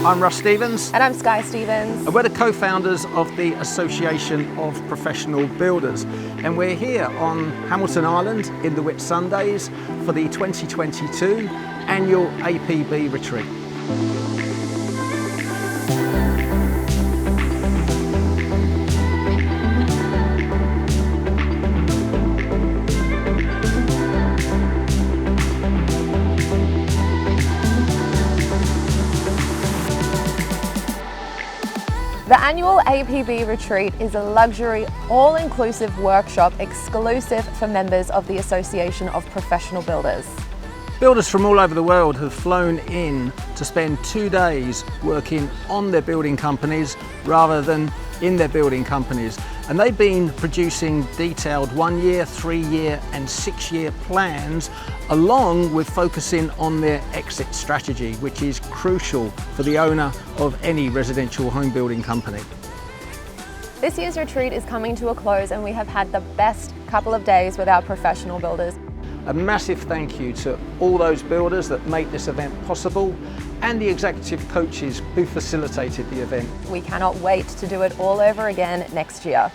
I'm Russ Stevens. And I'm Sky Stevens. And we're the co-founders of the Association of Professional Builders. And we're here on Hamilton Island in the Whitsundays for the 2022 Annual APB Retreat. The annual APB Retreat is a luxury, all-inclusive workshop exclusive for members of the Association of Professional Builders. Builders from all over the world have flown in to spend 2 days working on their building companies rather than in their building companies. And they've been producing detailed 1-year, 3-year and 6-year plans, along with focusing on their exit strategy, which is crucial for the owner of any residential home building company. This year's retreat is coming to a close and we have had the best couple of days with our professional builders. A massive thank you to all those builders that make this event possible and the executive coaches who facilitated the event. We cannot wait to do it all over again next year.